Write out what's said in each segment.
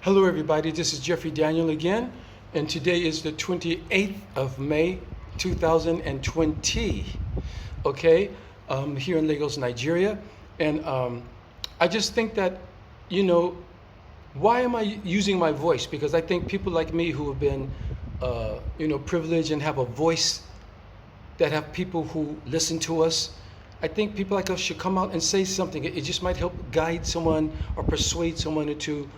Hello everybody, this is Jeffrey Daniel again, and today is the 28th of May 2020, okay, here in Lagos, Nigeria. And I just think that, why am I using my voice? Because I think people like me who have been, privileged and have a voice that have people who listen to us, I think people like us should come out and say something. It just might help guide someone or persuade someone into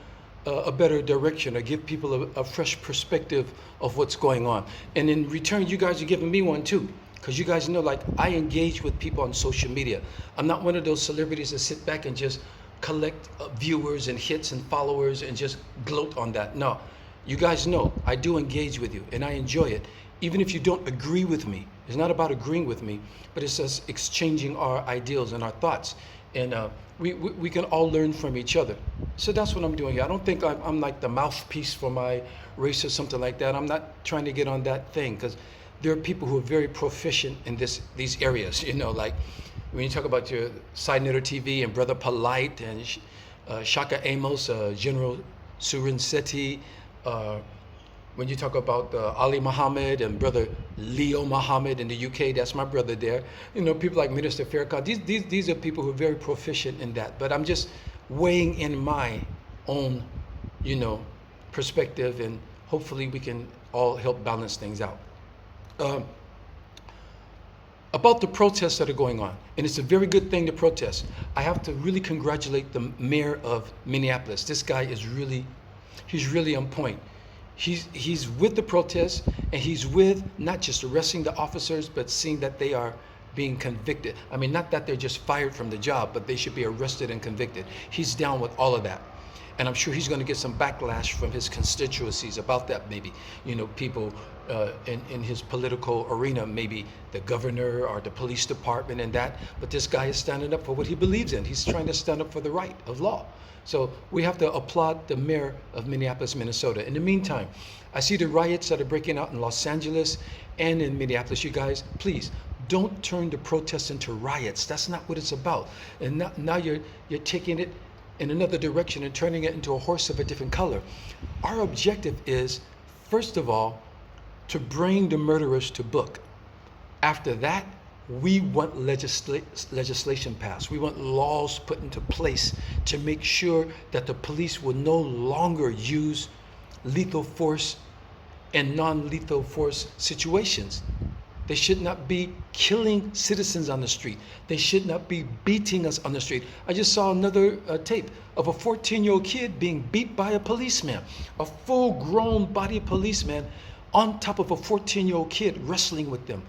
a better direction, or give people a fresh perspective of what's going on. And in return, you guys are giving me one too, because you guys know, like, I engage with people on social media. I'm not one of those celebrities that sit back and just collect viewers and hits and followers and just gloat on that. No, you guys know I do engage with you and I enjoy it. Even if you don't agree with me, it's not about agreeing with me, but it's us exchanging our ideals and our thoughts. And we can all learn from each other. So that's what I'm doing here. I don't think I'm like the mouthpiece for my race or something like that. I'm not trying to get on that thing, because there are people who are very proficient in these areas. Like when you talk about your Side Knitter TV and Brother Polite and Shaka Amos, General Surin Seti, when you talk about Ali Muhammad and Brother Leo Muhammad in the UK, that's my brother there. People like Minister Farrakhan, these are people who are very proficient in that. But I'm just weighing in my own, perspective, and hopefully we can all help balance things out. About the protests that are going on, and it's a very good thing to protest. I have to really congratulate the mayor of Minneapolis. This guy is he's really on point. He's with the protests, and he's with not just arresting the officers, but seeing that they are being convicted. I mean, not that they're just fired from the job, but they should be arrested and convicted. He's down with all of that. And I'm sure he's going to get some backlash from his constituencies about that, maybe. People in his political arena, maybe the governor or the police department and that. But this guy is standing up for what he believes in. He's trying to stand up for the right of law. So we have to applaud the mayor of Minneapolis, Minnesota. In the meantime, I see the riots that are breaking out in Los Angeles and in Minneapolis. You guys, please, don't turn the protests into riots. That's not what it's about. And now you're taking it in another direction and turning it into a horse of a different color. Our objective is, first of all, to bring the murderers to book. After that, we want legislation passed. We want laws put into place to make sure that the police will no longer use lethal force and non-lethal force situations. They should not be killing citizens on the street. They should not be beating us on the street. I just saw another tape of a 14-year-old kid being beat by a policeman, a full-grown body policeman on top of a 14-year-old kid wrestling with them.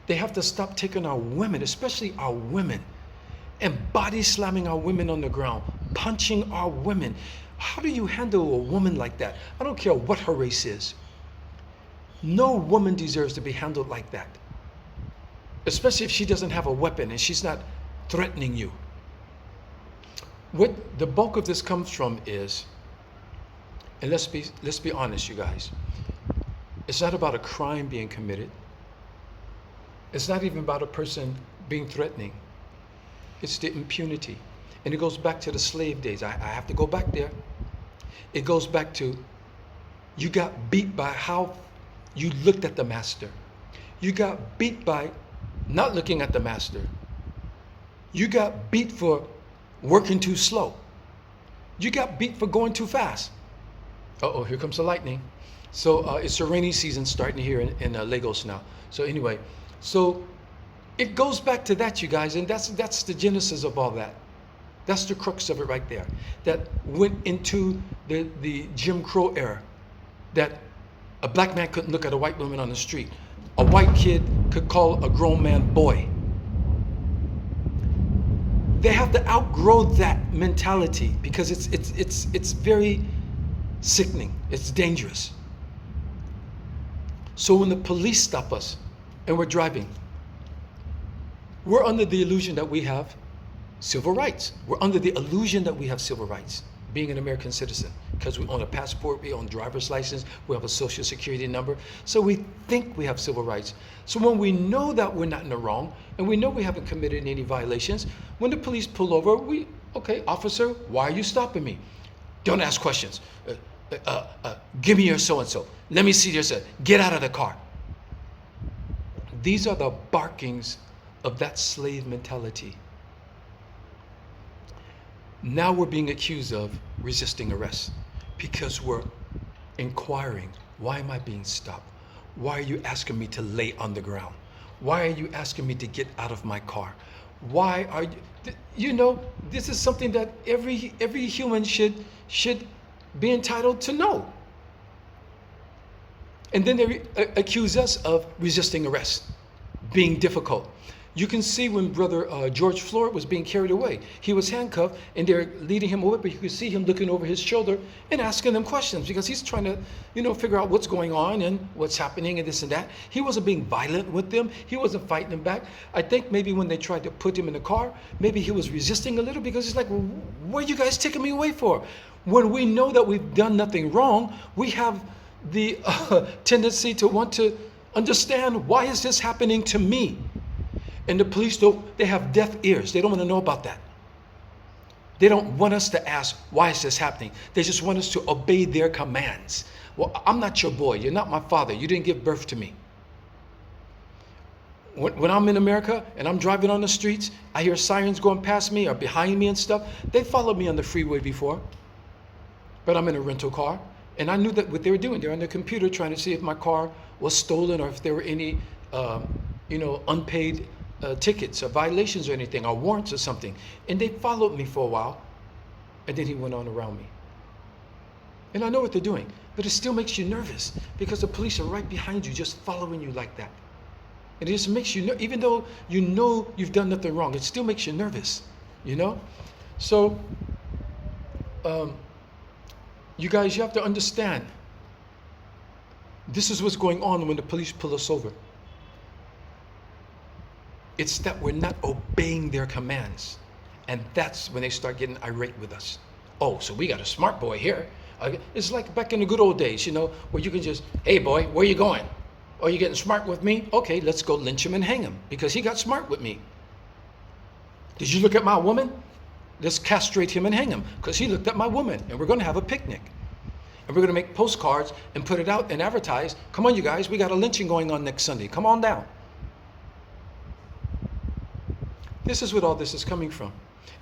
They have to stop taking our women, especially our women, and body slamming our women on the ground, punching our women. How do you handle a woman like that? I don't care what her race is. No woman deserves to be handled like that, especially if she doesn't have a weapon and she's not threatening you. What the bulk of this comes from is, and let's be honest, you guys, it's not about a crime being committed. It's not even about a person being threatening. It's the impunity. And it goes back to the slave days. I have to go back there. It goes back to, you got beat by how you looked at the master. You got beat by not looking at the master. You got beat for working too slow. You got beat for going too fast. Uh-oh, here comes the lightning. So it's a rainy season starting here in Lagos now. So anyway, so it goes back to that, you guys, and that's the genesis of all that. That's the crux of it right there. That went into the Jim Crow era. That a black man couldn't look at a white woman on the street. A white kid could call a grown man boy. They have to outgrow that mentality, because it's very sickening. It's dangerous. So when the police stop us and we're driving, we're under the illusion that we have civil rights. We're under the illusion that we have civil rights, being an American citizen, because we own a passport, we own a driver's license, we have a social security number. So we think we have civil rights. So when we know that we're not in the wrong, and we know we haven't committed any violations, when the police pull over, okay, officer, why are you stopping me? Don't ask questions. Give me your so-and-so. Let me see your so. Get out of the car. These are the barkings of that slave mentality. Now we're being accused of resisting arrest because we're inquiring, why am I being stopped? Why are you asking me to lay on the ground? Why are you asking me to get out of my car? Why are you, this is something that every human should be entitled to know. And then they accuse us of resisting arrest, being difficult. You can see when Brother George Floyd was being carried away. He was handcuffed and they're leading him away, but you could see him looking over his shoulder and asking them questions because he's trying to, figure out what's going on and what's happening and this and that. He wasn't being violent with them. He wasn't fighting them back. I think maybe when they tried to put him in the car, maybe he was resisting a little because he's like, well, what are you guys taking me away for? When we know that we've done nothing wrong, we have the tendency to want to understand, why is this happening to me? And the police they have deaf ears. They don't want to know about that. They don't want us to ask, why is this happening? They just want us to obey their commands. Well, I'm not your boy. You're not my father. You didn't give birth to me. When I'm in America and I'm driving on the streets, I hear sirens going past me or behind me and stuff. They followed me on the freeway before, but I'm in a rental car. And I knew that what they were doing. They're on their computer trying to see if my car was stolen or if there were any, unpaid tickets or violations or anything, or warrants or something. And they followed me for a while, and then he went on around me. And I know what they're doing, but it still makes you nervous because the police are right behind you, just following you like that. And it just makes you, even though you know you've done nothing wrong, it still makes you nervous, So, you guys, you have to understand, this is what's going on when the police pull us over. It's that we're not obeying their commands. And that's when they start getting irate with us. Oh, so we got a smart boy here. It's like back in the good old days, where you can just, hey boy, where you going? Oh, you getting smart with me? Okay, let's go lynch him and hang him because he got smart with me. Did you look at my woman? Let's castrate him and hang him because he looked at my woman, and we're going to have a picnic. And we're going to make postcards and put it out and advertise. Come on, you guys, we got a lynching going on next Sunday. Come on down. This is what all this is coming from.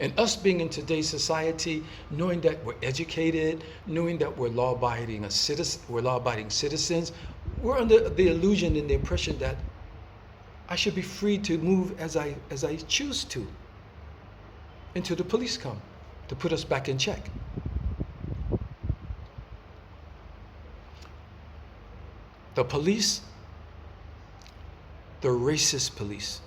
And us being in today's society, knowing that we're educated, knowing that we're law-abiding citizens, we're under the illusion and the impression that I should be free to move as I choose to, until the police come to put us back in check. The police, the racist police.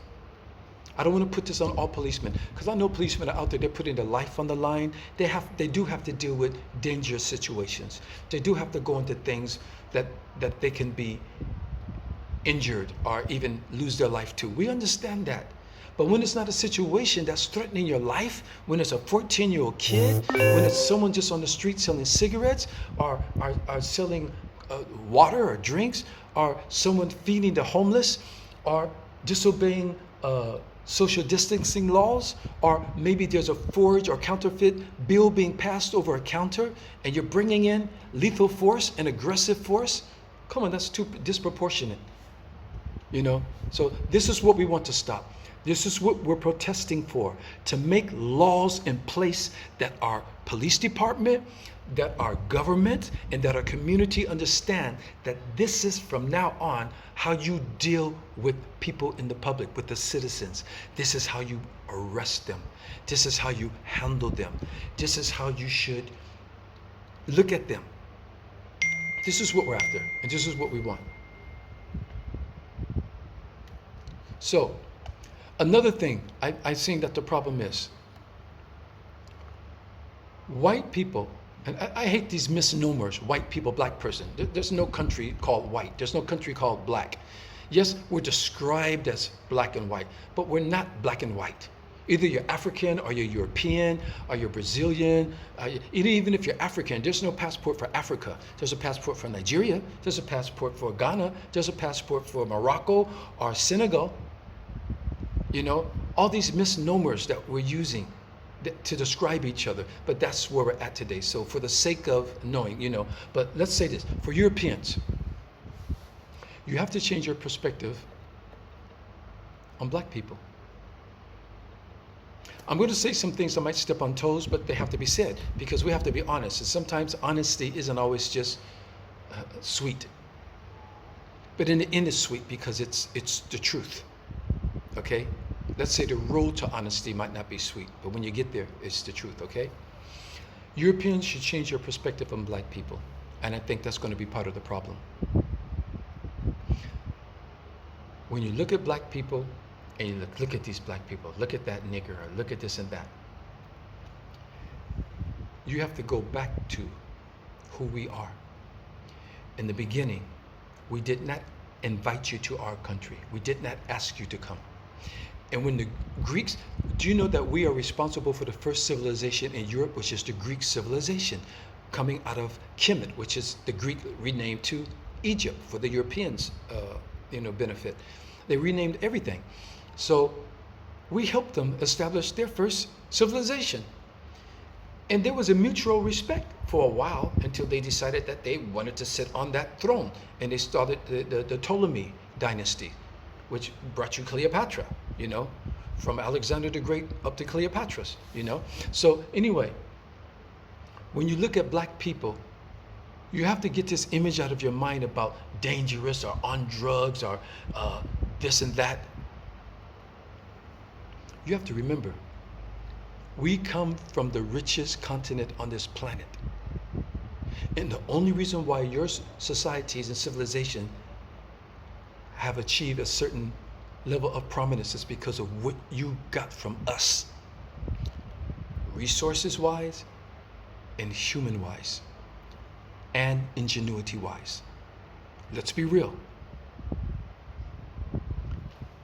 I don't want to put this on all policemen because I know policemen are out there, they're putting their life on the line. They do have to deal with dangerous situations. They do have to go into things that they can be injured or even lose their life to. We understand that. But when it's not a situation that's threatening your life, when it's a 14-year-old kid, when it's someone just on the street selling cigarettes or selling water or drinks, or someone feeding the homeless, or disobeying social distancing laws, or maybe there's a forged or counterfeit bill being passed over a counter and you're bringing in lethal force and aggressive force, come on, that's too disproportionate. So this is what we want to stop. This is what we're protesting for, to make laws in place that our police department, that our government, and that our community understand that this is from now on how you deal with people in the public, with the citizens. This is how you arrest them. This is how you handle them. This is how you should look at them. This is what we're after, and this is what we want. So, another thing I've seen that the problem is, white people, and I hate these misnomers, white people, black person. There's no country called white. There's no country called black. Yes, we're described as black and white, but we're not black and white. Either you're African or you're European or you're Brazilian. Even if you're African, there's no passport for Africa. There's a passport for Nigeria. There's a passport for Ghana. There's a passport for Morocco or Senegal. All these misnomers that we're using to describe each other, but that's where we're at today. So for the sake of knowing, but let's say this, for Europeans, you have to change your perspective on black people. I'm going to say some things that might step on toes, but they have to be said because we have to be honest. And sometimes honesty isn't always just sweet. But in the end, it's sweet because it's the truth. Okay? Let's say the road to honesty might not be sweet, but when you get there, it's the truth, okay? Europeans should change your perspective on black people, and I think that's going to be part of the problem. When you look at black people, and you look at these black people, look at that nigger, or look at this and that, you have to go back to who we are. In the beginning, we did not invite you to our country. We did not ask you to come. And when the Greeks, do you know that we are responsible for the first civilization in Europe, which is the Greek civilization, coming out of Kemet, which is the Greek renamed to Egypt for the Europeans' benefit. They renamed everything. So we helped them establish their first civilization. And there was a mutual respect for a while until they decided that they wanted to sit on that throne. And they started the Ptolemy dynasty, which brought you Cleopatra, from Alexander the Great up to Cleopatra's, So anyway, when you look at black people, you have to get this image out of your mind about dangerous or on drugs or this and that. You have to remember, we come from the richest continent on this planet. And the only reason why your societies and civilization have achieved a certain level of prominence is because of what you got from us, resources-wise and human-wise and ingenuity-wise. Let's be real.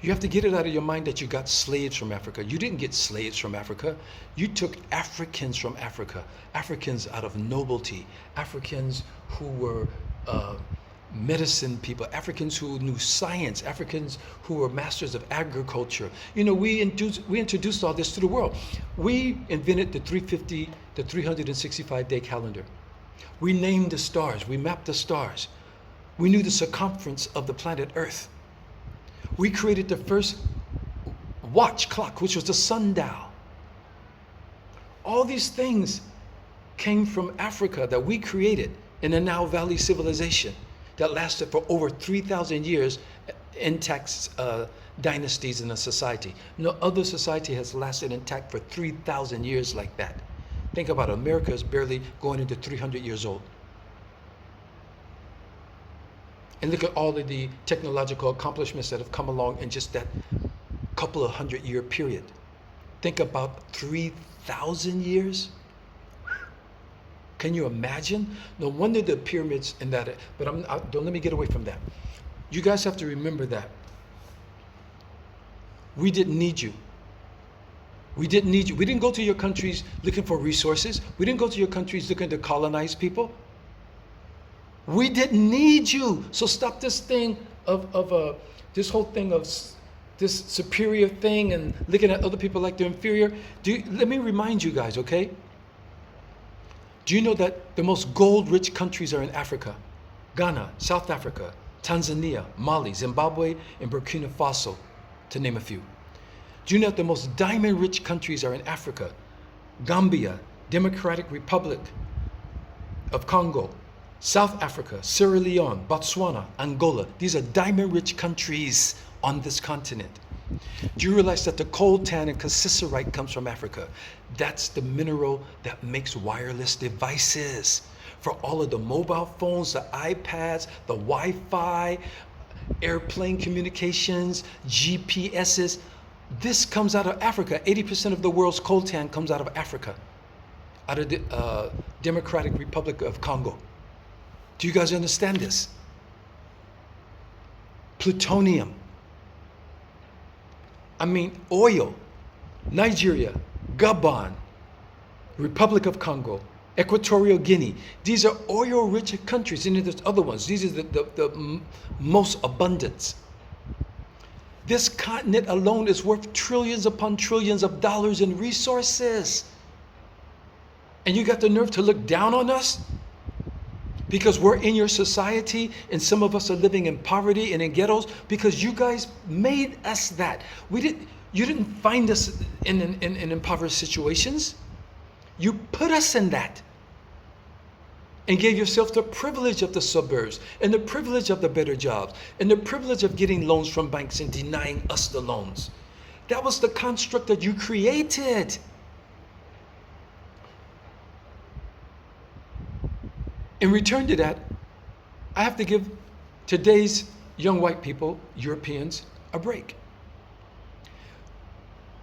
You have to get it out of your mind that you got slaves from Africa. You didn't get slaves from Africa. You took Africans from Africa, Africans out of nobility, Africans who were medicine people, Africans who knew science, Africans who were masters of agriculture. We introduced all this to the world. We invented the 365-day calendar. We named the stars. We mapped the stars. We knew the circumference of the planet Earth. We created the first watch clock, which was the sundial. All these things came from Africa that we created in the Nile Valley civilization that lasted for over 3,000 years, intact dynasties in a society. No other society has lasted intact for 3,000 years like that. Think about it. America is barely going into 300 years old. And look at all of the technological accomplishments that have come along in just that couple of 100-year period. Think about 3,000 years. Can you imagine? No wonder the pyramids and that, but don't let me get away from that. You guys have to remember that. We didn't need you. We didn't need you. We didn't go to your countries looking for resources. We didn't go to your countries looking to colonize people. We didn't need you. So stop this thing of this whole thing of this superior thing and looking at other people like they're inferior. Let me remind you guys, okay? Do you know that the most gold-rich countries are in Africa? Ghana, South Africa, Tanzania, Mali, Zimbabwe, and Burkina Faso, to name a few. Do you know that the most diamond-rich countries are in Africa? Gambia, Democratic Republic of Congo, South Africa, Sierra Leone, Botswana, Angola. These are diamond-rich countries on this continent. Do you realize that the coltan and cassiterite comes from Africa? That's the mineral that makes wireless devices. For all of the mobile phones, the iPads, the Wi-Fi, airplane communications, GPSs, this comes out of Africa. 80% of the world's coltan comes out of Africa, out of the Democratic Republic of Congo. Do you guys understand this? Plutonium. Oil. Nigeria, Gabon, Republic of Congo, Equatorial Guinea. These are oil-rich countries, and there's other ones. These are the most abundant. This continent alone is worth trillions upon trillions of dollars in resources. And you got the nerve to look down on us? Because we're in your society and some of us are living in poverty and in ghettos because you guys made us that. You didn't find us in impoverished situations. You put us in that and gave yourself the privilege of the suburbs and the privilege of the better jobs and the privilege of getting loans from banks and denying us the loans. That was the construct that you created. In return to that, I have to give today's young white people, Europeans, a break.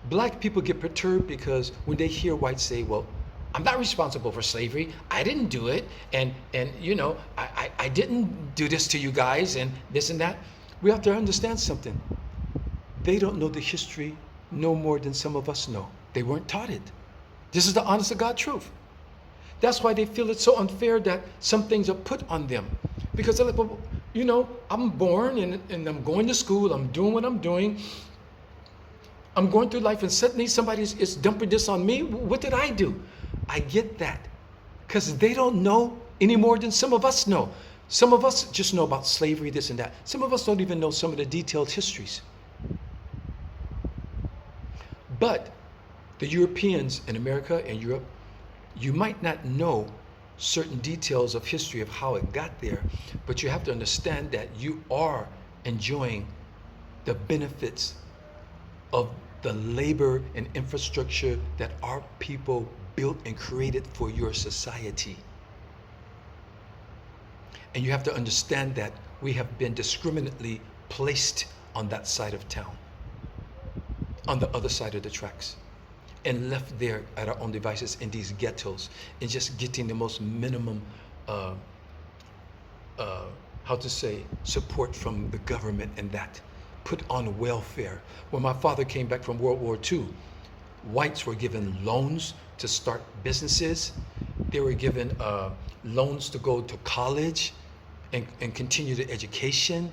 Black people get perturbed because when they hear whites say, well, I'm not responsible for slavery. I didn't do it. And you know, I didn't do this to you guys and this and that. We have to understand something. They don't know the history no more than some of us know. They weren't taught it. This is the honest to God truth. That's why they feel it's so unfair that some things are put on them. Because they're like, well, you know, I'm born and I'm going to school, I'm doing what I'm doing. I'm going through life and suddenly somebody is dumping this on me. What did I do? I get that. Because they don't know any more than some of us know. Some of us just know about slavery, this and that. Some of us don't even know some of the detailed histories. But the Europeans in America and Europe, you might not know certain details of history of how it got there, but you have to understand that you are enjoying the benefits of the labor and infrastructure that our people built and created for your society. And you have to understand that we have been discriminately placed on that side of town, on the other side of the tracks, and left there at our own devices in these ghettos and just getting the most minimum, support from the government and that. Put on welfare. When my father came back from World War II, whites were given loans to start businesses. They were given loans to go to college and continue their education.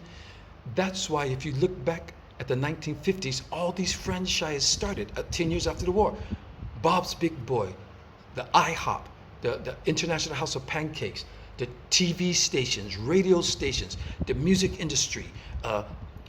That's why if you look back at the 1950s, all these franchises started 10 years after the war. Bob's Big Boy, the IHOP, the International House of Pancakes, the TV stations, radio stations, the music industry,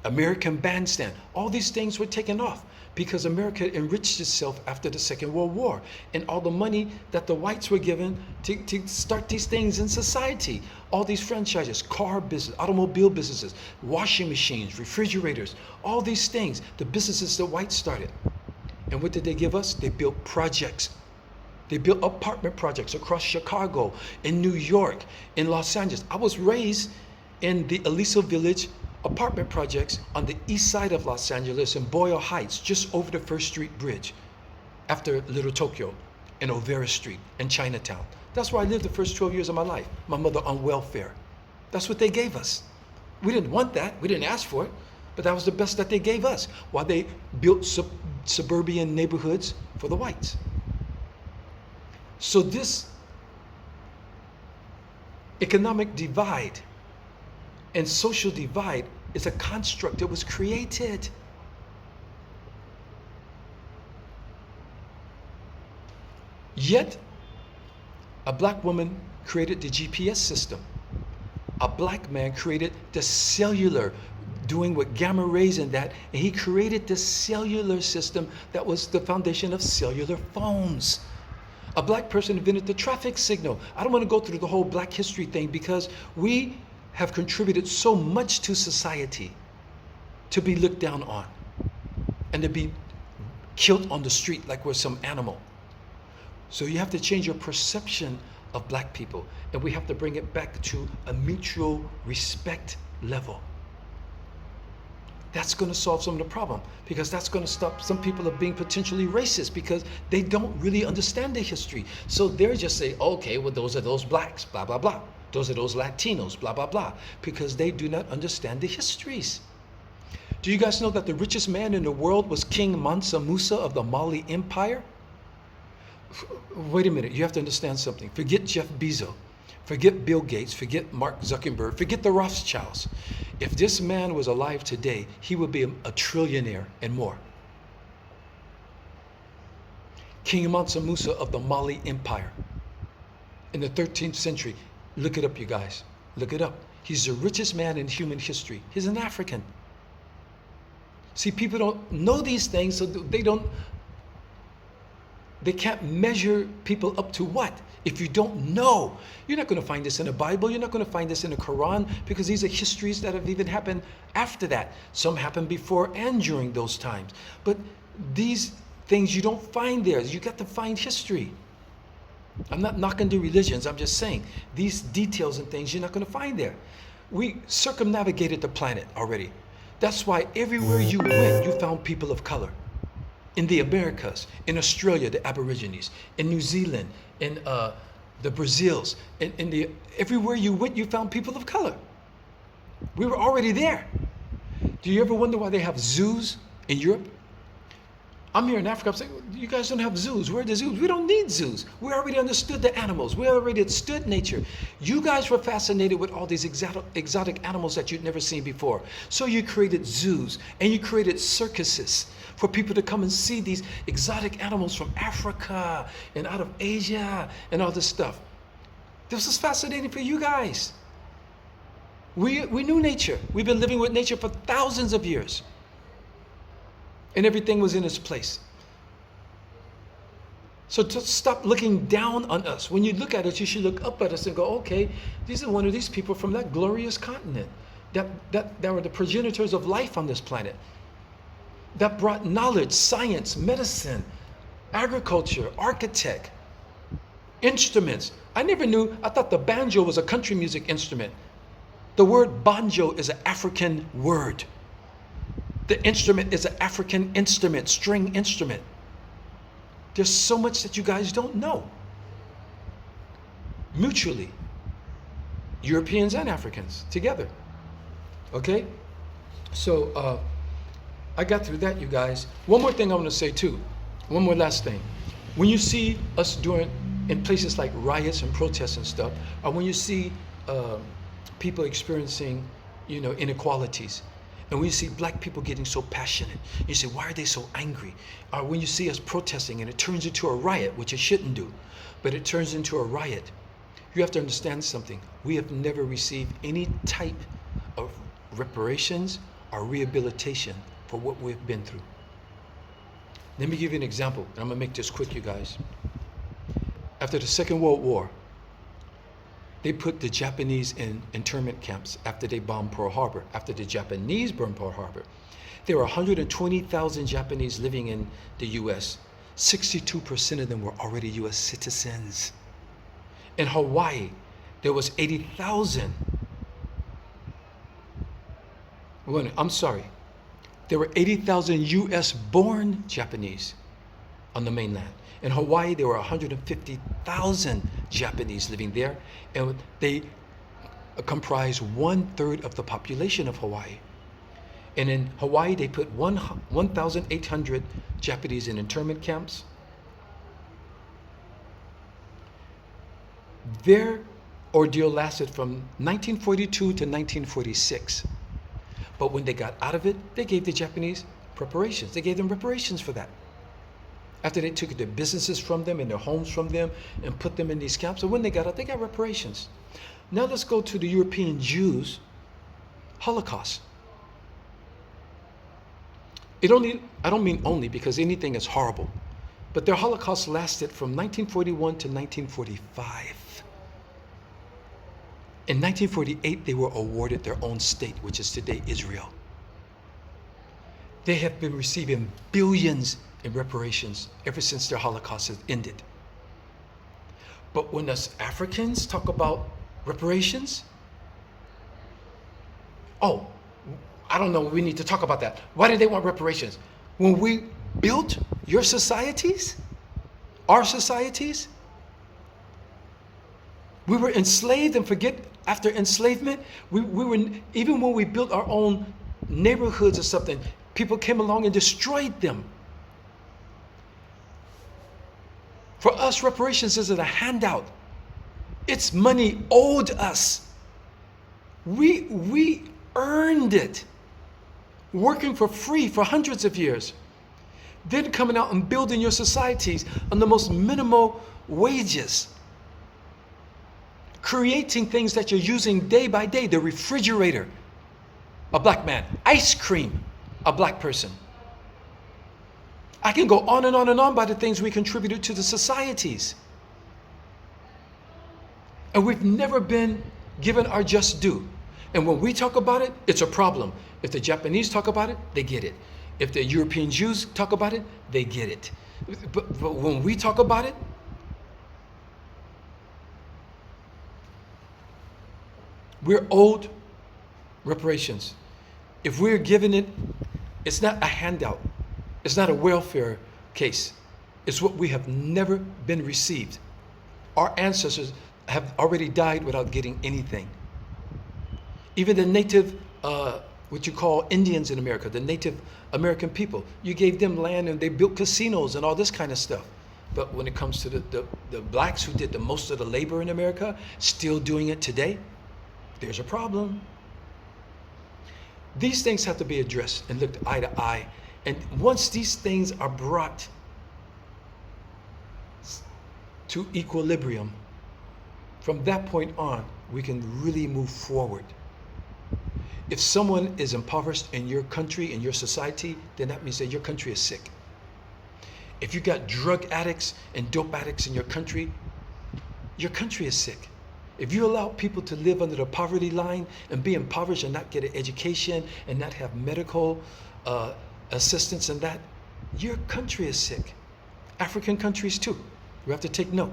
American Bandstand, all these things were taken off because America enriched itself after the Second World War and all the money that the whites were given to start these things in society. All these franchises, car business, automobile businesses, washing machines, refrigerators, all these things, the businesses the whites started. And what did they give us? They built projects. They built apartment projects across Chicago, in New York, in Los Angeles. I was raised in the Aliso Village apartment projects on the east side of Los Angeles in Boyle Heights, just over the First Street Bridge, after Little Tokyo, and Overa Street, and Chinatown. That's where I lived the first 12 years of my life. My mother on welfare. That's what they gave us. We didn't want that. We didn't ask for it. But that was the best that they gave us while they built suburban neighborhoods for the whites. So this economic divide and social divide is a construct that was created. Yet, a black woman created the GPS system. A black man created the cellular, doing with gamma rays and that, and he created the cellular system that was the foundation of cellular phones. A black person invented the traffic signal. I don't want to go through the whole black history thing because we have contributed so much to society to be looked down on and to be killed on the street like we're some animal. So you have to change your perception of black people, and we have to bring it back to a mutual respect level. That's going to solve some of the problem, because that's going to stop some people of being potentially racist because they don't really understand the history. So they're just saying, okay, well, those are those blacks, blah, blah, blah. Those are those Latinos, blah, blah, blah, because they do not understand the histories. Do you guys know that the richest man in the world was King Mansa Musa of the Mali Empire? Wait a minute, you have to understand something. Forget Jeff Bezos, forget Bill Gates, forget Mark Zuckerberg, forget the Rothschilds. If this man was alive today, he would be a trillionaire and more. King Mansa Musa of the Mali Empire in the 13th century. Look it up, you guys. Look it up. He's the richest man in human history. He's an African. See, people don't know these things, so they can't measure people up to what? If you don't know, you're not going to find this in the Bible. You're not going to find this in the Quran, because these are histories that have even happened after that. Some happened before and during those times. But these things you don't find there. You got to find history. I'm not knocking the religions. I'm just saying these details and things you're not going to find there. We circumnavigated the planet already. That's why everywhere you went, you found people of color. In the Americas, in Australia, the Aborigines, in New Zealand, in the Brazils, everywhere you went, you found people of color. We were already there. Do you ever wonder why they have zoos in Europe? I'm here in Africa, I'm saying, you guys don't have zoos. Where are the zoos? We don't need zoos. We already understood the animals. We already understood nature. You guys were fascinated with all these exotic animals that you'd never seen before. So you created zoos and you created circuses for people to come and see these exotic animals from Africa and out of Asia and all this stuff. This was fascinating for you guys. We knew nature. We've been living with nature for thousands of years. And everything was in its place. So to stop looking down on us. When you look at us, you should look up at us and go, okay, these are one of these people from that glorious continent that were the progenitors of life on this planet, that brought knowledge, science, medicine, agriculture, architect, instruments. I never knew. I thought the banjo was a country music instrument. The word banjo is an African word. The instrument is an African instrument, string instrument. There's so much that you guys don't know. Mutually. Europeans and Africans together. Okay? So I got through that, you guys. One more thing I want to say too. One more last thing. When you see us doing in places like riots and protests and stuff, or when you see people experiencing, inequalities, and when you see black people getting so passionate, you say, why are they so angry? Or when you see us protesting and it turns into a riot, which it shouldn't do, but it turns into a riot, you have to understand something. We have never received any type of reparations or rehabilitation for what we've been through. Let me give you an example, and I'm gonna make this quick, you guys. After the Second World War, they put the Japanese in internment camps after they bombed Pearl Harbor. After the Japanese burned Pearl Harbor, there were 120,000 Japanese living in the US. 62% of them were already US citizens. In Hawaii, there was 80,000. I'm sorry. There were 80,000 US born Japanese on the mainland. In Hawaii, there were 150,000 Japanese living there, and they comprise 1/3 of the population of Hawaii. And in Hawaii, they put 1,800 Japanese in internment camps. Their ordeal lasted from 1942 to 1946. But when they got out of it, they gave the Japanese reparations. They gave them reparations for that. After they took their businesses from them and their homes from them and put them in these camps, and when they got out, they got reparations. Now let's go to the European Jews' Holocaust. I don't mean only, because anything is horrible, but their Holocaust lasted from 1941 to 1945. In 1948, they were awarded their own state, which is today Israel. They have been receiving billions in reparations ever since their Holocaust has ended. But when us Africans talk about reparations, I don't know, we need to talk about that. Why do they want reparations? When we built your societies, our societies, we were enslaved, and forget, after enslavement, we were, even when we built our own neighborhoods or something, people came along and destroyed them. For us, reparations isn't a handout. It's money owed us. We earned it, working for free for hundreds of years, then coming out and building your societies on the most minimal wages, creating things that you're using day by day. The refrigerator, a black man. Ice cream, a black person. I can go on and on and on by the things we contributed to the societies. And we've never been given our just due. And when we talk about it, it's a problem. If the Japanese talk about it, they get it. If the European Jews talk about it, they get it. But when we talk about it, we're owed reparations. If we're given it, it's not a handout. It's not a welfare case. It's what we have never been received. Our ancestors have already died without getting anything. Even the native, what you call Indians in America, the Native American people, you gave them land and they built casinos and all this kind of stuff. But when it comes to the blacks who did the most of the labor in America, still doing it today, there's a problem. These things have to be addressed and looked eye to eye. And once these things are brought to equilibrium, from that point on, we can really move forward. If someone is impoverished in your country, in your society, then that means that your country is sick. If you got drug addicts and dope addicts in your country is sick. If you allow people to live under the poverty line and be impoverished and not get an education and not have medical assistance and that, your country is sick. African countries too. We have to take note.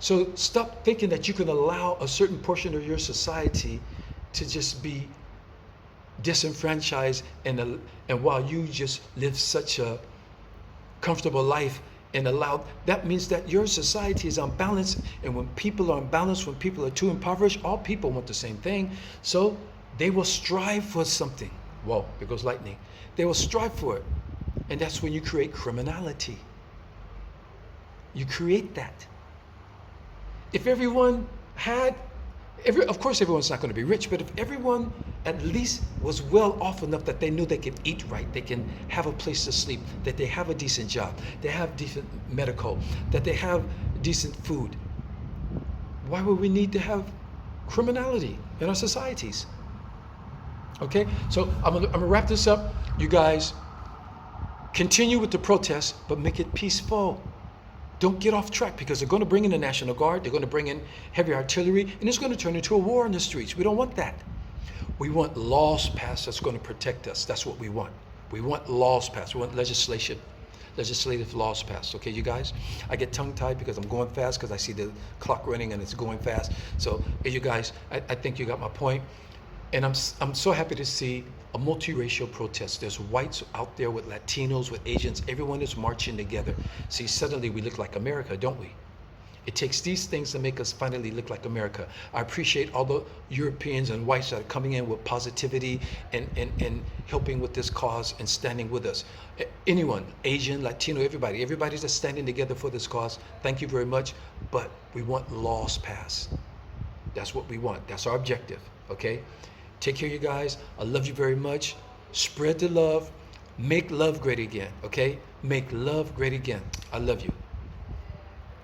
So stop thinking that you can allow a certain portion of your society to just be disenfranchised and while you just live such a comfortable life and allow, that means that your society is unbalanced, and when people are unbalanced, when people are too impoverished, all people want the same thing, so they will strive for something. Whoa, there goes lightning. They will strive for it, and that's when you create criminality. You create that. If everyone had, of course everyone's not going to be rich, but if everyone at least was well off enough that they knew they could eat right, they can have a place to sleep, that they have a decent job, they have decent medical, that they have decent food, why would we need to have criminality in our societies? Okay, so I'm gonna wrap this up. You guys continue with the protests, but make it peaceful. Don't get off track, because they're going to bring in the National Guard, they're going to bring in heavy artillery, and it's going to turn into a war in the streets. We don't want that. We want laws passed that's going to protect us. That's what we want. We want laws passed. We want legislative laws passed. Okay, you guys? I get tongue-tied because I'm going fast, because I see the clock running and it's going fast. So, you guys, I think you got my point. And I'm so happy to see a multiracial protest. There's whites out there with Latinos, with Asians. Everyone is marching together. See, suddenly we look like America, don't we? It takes these things to make us finally look like America. I appreciate all the Europeans and whites that are coming in with positivity and helping with this cause and standing with us. Anyone, Asian, Latino, everybody's just standing together for this cause. Thank you very much. But we want laws passed. That's what we want. That's our objective, okay? Take care, you guys. I love you very much. Spread the love. Make love great again, okay? Make love great again. I love you.